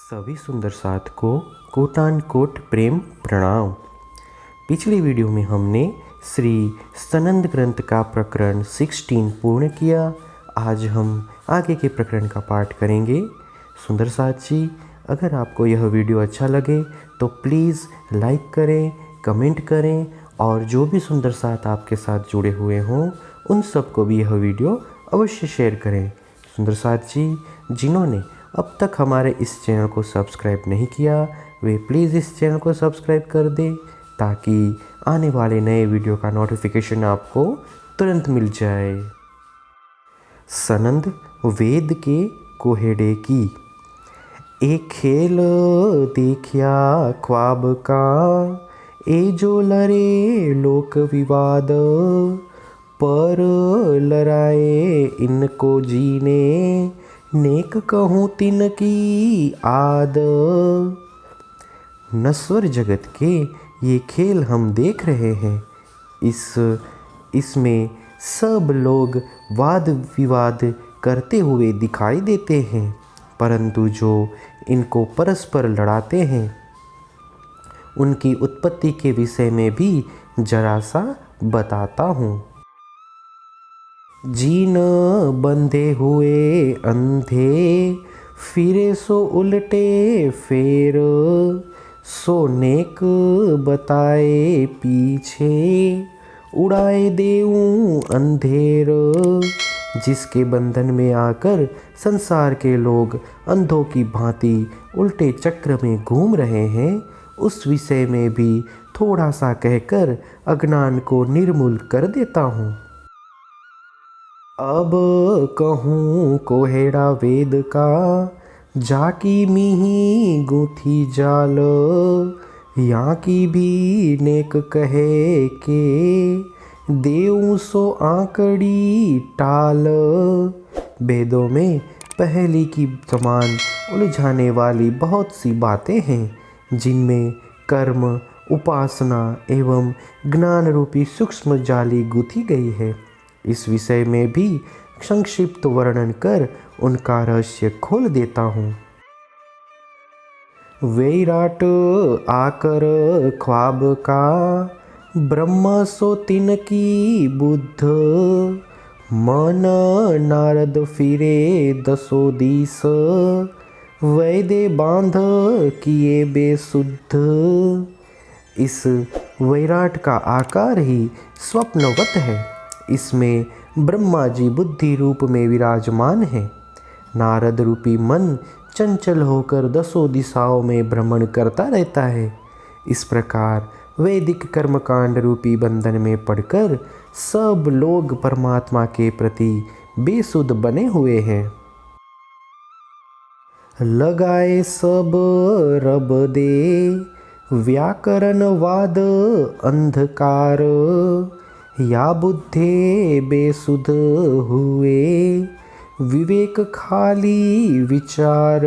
सभी सुंदर साथ को कोटान कोट प्रेम प्रणाम। पिछली वीडियो में हमने श्री सनंद ग्रंथ का प्रकरण 16 पूर्ण किया। आज हम आगे के प्रकरण का पाठ करेंगे। सुंदर साथ जी, अगर आपको यह वीडियो अच्छा लगे तो प्लीज़ लाइक करें, कमेंट करें और जो भी सुंदर साथ आपके साथ जुड़े हुए हों उन सबको भी यह वीडियो अवश्य शेयर करें। सुंदर साथ जी, जिन्होंने अब तक हमारे इस चैनल को सब्सक्राइब नहीं किया वे प्लीज़ इस चैनल को सब्सक्राइब कर दें ताकि आने वाले नए वीडियो का नोटिफिकेशन आपको तुरंत मिल जाए। सनंद वेद के कोहेड़े की। एक खेल देखिया ख्वाब का, ए जो लरे लोक विवाद, पर लड़ाए इनको जीने, नेक कहूँ तिन की आद। नश्वर जगत के ये खेल हम देख रहे हैं। इसमें सब लोग वाद विवाद करते हुए दिखाई देते हैं, परंतु जो इनको परस्पर लड़ाते हैं उनकी उत्पत्ति के विषय में भी जरा सा बताता हूँ। जीन बंधे हुए अंधे, फिरे सो उल्टे फेर, सो नेक बताए पीछे, उड़ाए देऊं अंधेर। जिसके बंधन में आकर संसार के लोग अंधों की भांति उल्टे चक्र में घूम रहे हैं, उस विषय में भी थोड़ा सा कहकर अज्ञान को निर्मूल कर देता हूँ। अब कहूँ कोहेड़ा वेद का, जाकी मिही गूंथी जाल, यहाँ की भी नेक कहे के, देऊं सो आंकड़ी टाल। वेदों में पहली की समान उलझाने वाली बहुत सी बातें हैं जिनमें कर्म, उपासना एवं ज्ञान रूपी सूक्ष्म जाली गूंथी गई है। इस विषय में भी संक्षिप्त वर्णन कर उनका रहस्य खोल देता हूँ। वैराट आकर ख्वाब का, ब्रह्म सो तिन की बुद्ध, मन नारद फिरे दसो दिस, वैदे बांध किए बेसुद्ध। इस वैराट का आकार ही स्वप्नवत है। इसमें ब्रह्मा जी बुद्धि रूप में विराजमान हैं। नारद रूपी मन चंचल होकर दसों दिशाओं में भ्रमण करता रहता है। इस प्रकार वैदिक कर्मकांड रूपी बंधन में पड़कर सब लोग परमात्मा के प्रति बेसुध बने हुए हैं। लगाए सब रब दे, व्याकरण वाद अंधकार, या बुद्धे बेसुध हुए, विवेक खाली विचार।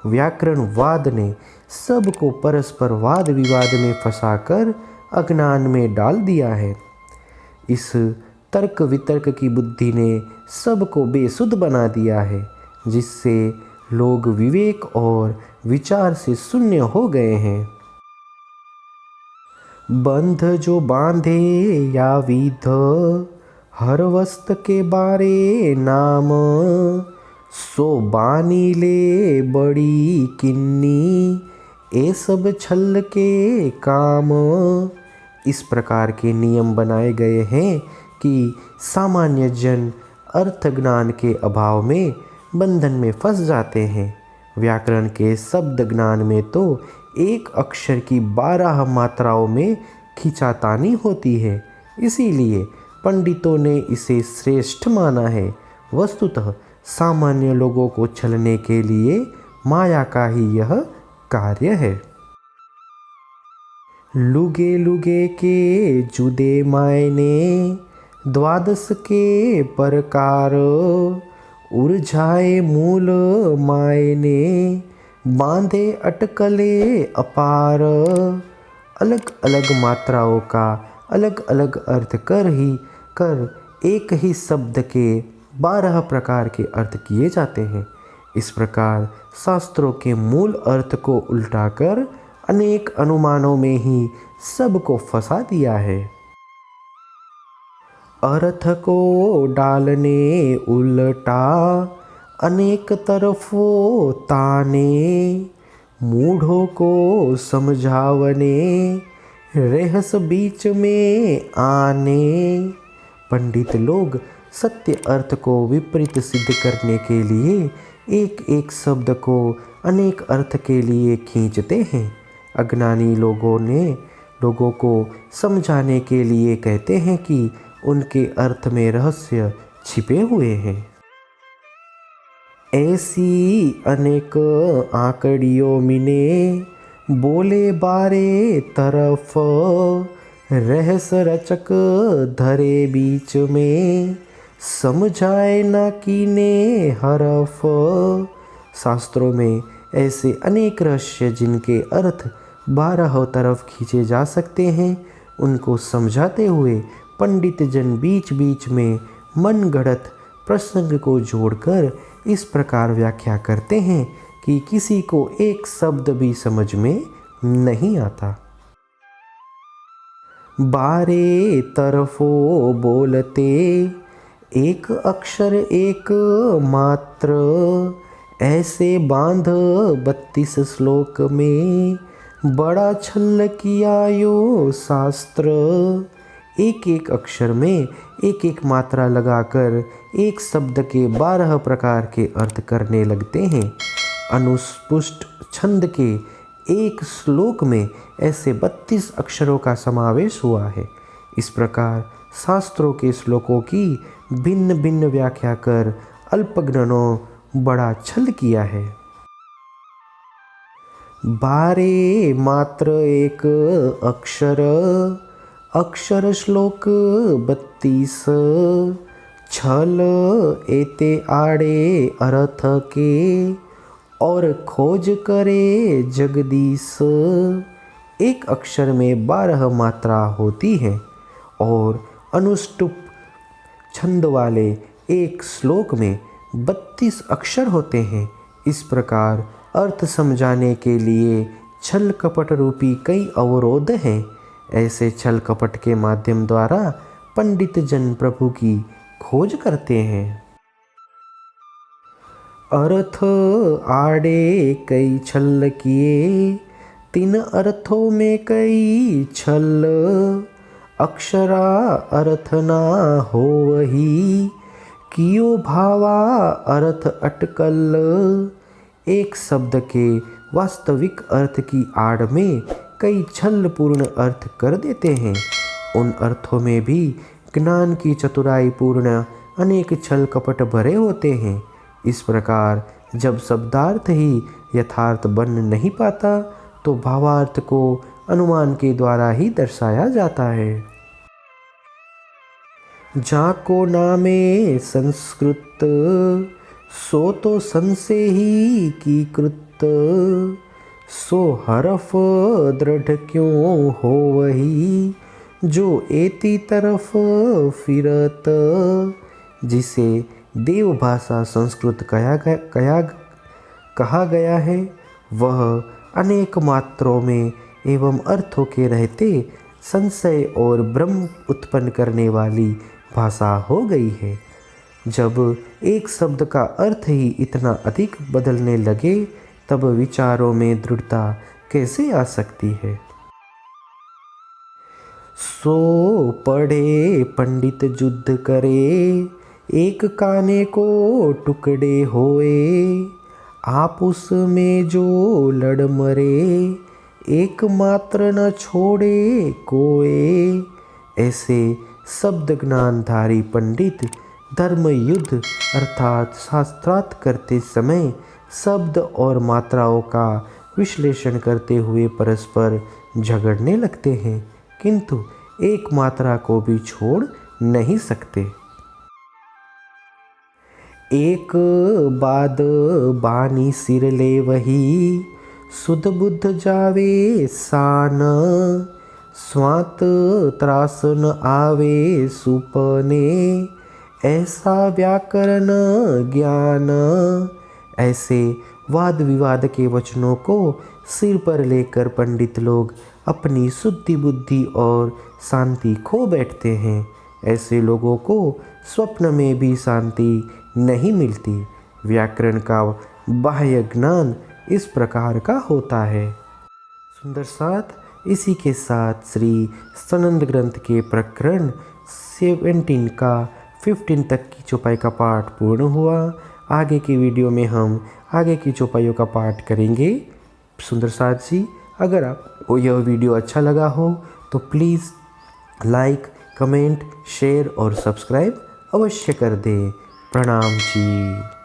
व्याकरणवाद ने सबको परस्पर वाद विवाद में फंसाकर अज्ञान में डाल दिया है। इस तर्क वितर्क की बुद्धि ने सबको बेसुध बना दिया है, जिससे लोग विवेक और विचार से शून्य हो गए हैं। बंध जो बांधे या विध, हर वस्त के बारे नाम, सो बानी ले बड़ी किन्नी, ए सब छल के काम। इस प्रकार के नियम बनाए गए हैं कि सामान्य जन अर्थ ज्ञान के अभाव में बंधन में फंस जाते हैं। व्याकरण के शब्द ज्ञान में तो एक अक्षर की 12 मात्राओं में खिंचातानी होती है, इसीलिए पंडितों ने इसे श्रेष्ठ माना है। वस्तुतः सामान्य लोगों को छलने के लिए माया का ही यह कार्य है। लुगे लुगे के जुदे मायने, द्वादश के प्रकार, उलझाए मूल मायने, बांधे अटकले अपार। अलग अलग मात्राओं का अलग अलग अर्थ कर एक ही शब्द के 12 प्रकार के अर्थ किए जाते हैं। इस प्रकार शास्त्रों के मूल अर्थ को उल्टाकर अनेक अनुमानों में ही सबको फंसा दिया है। अर्थ को डालने उल्टा अनेक तरफों ताने, मूढ़ों को समझावने रहस बीच में आने। पंडित लोग सत्य अर्थ को विपरीत सिद्ध करने के लिए एक एक शब्द को अनेक अर्थ के लिए खींचते हैं। अज्ञानी लोगों को समझाने के लिए कहते हैं कि उनके अर्थ में रहस्य छिपे हुए हैं। ऐसी अनेक आकड़ियों मिने बोले बारे तरफ, रहस रचक धरे बीच में समझाए न कीने हरफ। शास्त्रों में ऐसे अनेक रहस्य जिनके अर्थ 12 तरफ खींचे जा सकते हैं, उनको समझाते हुए पंडित जन बीच बीच में मनगढ़ंत प्रसंग को जोड़कर इस प्रकार व्याख्या करते हैं कि किसी को एक शब्द भी समझ में नहीं आता। बारे तरफों बोलते एक अक्षर एक मात्र, ऐसे बांध 32 श्लोक में बड़ा छल किया यो शास्त्र। एक एक अक्षर में एक एक मात्रा लगाकर एक शब्द के 12 प्रकार के अर्थ करने लगते हैं। अनुस्पुष्ट छंद के एक श्लोक में ऐसे 32 अक्षरों का समावेश हुआ है। इस प्रकार शास्त्रों के श्लोकों की भिन्न भिन्न व्याख्या कर अल्पज्ञनों बड़ा छल किया है। बारे मात्र एक अक्षर, अक्षर श्लोक 32, छल एते आड़े अर्थ के और खोज करे जगदीश। एक अक्षर में 12 मात्रा होती है और अनुष्टुप छंद वाले एक श्लोक में 32 अक्षर होते हैं। इस प्रकार अर्थ समझाने के लिए छल कपट रूपी कई अवरोध हैं। ऐसे छल कपट के माध्यम द्वारा पंडित जन प्रभु की खोज करते हैं। अर्थ आड़े कई छल किए, 3 अर्थों में कई छल, अक्षरा अर्थ ना हो वही, कियो भावा अर्थ अटकल। एक शब्द के वास्तविक अर्थ की आड़ में कई छल पूर्ण अर्थ कर देते हैं। उन अर्थों में भी ज्ञान की चतुराई पूर्ण अनेक छल कपट भरे होते हैं। इस प्रकार जब शब्दार्थ ही यथार्थ बन नहीं पाता तो भावार्थ को अनुमान के द्वारा ही दर्शाया जाता है। जाको नामे संस्कृत, सो तो संशय ही की कृत, सो हरफ दृढ़ क्यों हो वही, जो एती तरफ फिरत। जिसे देव भाषा संस्कृत कहा गया है, वह अनेक मात्रों में एवं अर्थों के रहते संशय और भ्रम उत्पन्न करने वाली भाषा हो गई है। जब एक शब्द का अर्थ ही इतना अधिक बदलने लगे तब विचारों में दृढ़ता कैसे आ सकती है। सो पढ़े पंडित युद्ध करे, एक काने को टुकड़े होए, आप उसमें जो लड़ मरे, एक मात्र न छोड़े कोए। ऐसे शब्द ज्ञानधारी पंडित धर्म युद्ध अर्थात शास्त्रार्थ करते समय शब्द और मात्राओं का विश्लेषण करते हुए परस्पर झगड़ने लगते हैं, किंतु एक मात्रा को भी छोड़ नहीं सकते। एक बाद बानी सिर ले वही, सुध बुद्ध जावे सान, स्वात त्रास न आवे सुपने, ऐसा व्याकरण ज्ञान, ऐसे वाद विवाद के वचनों को सिर पर लेकर पंडित लोग अपनी शुद्धि बुद्धि और शांति खो बैठते हैं। ऐसे लोगों को स्वप्न में भी शांति नहीं मिलती। व्याकरण का बाह्य ज्ञान इस प्रकार का होता है। सुंदर साथ, इसी के साथ श्री सनंद ग्रंथ के प्रकरण 17 का 15 तक की चौपाई का पाठ पूर्ण हुआ। आगे की वीडियो में हम आगे की चौपाइयों का पाठ करेंगे। सुंदर साथ जी, अगर आपको यह वीडियो अच्छा लगा हो तो प्लीज़ लाइक, कमेंट, शेयर और सब्सक्राइब अवश्य कर दें। प्रणाम जी।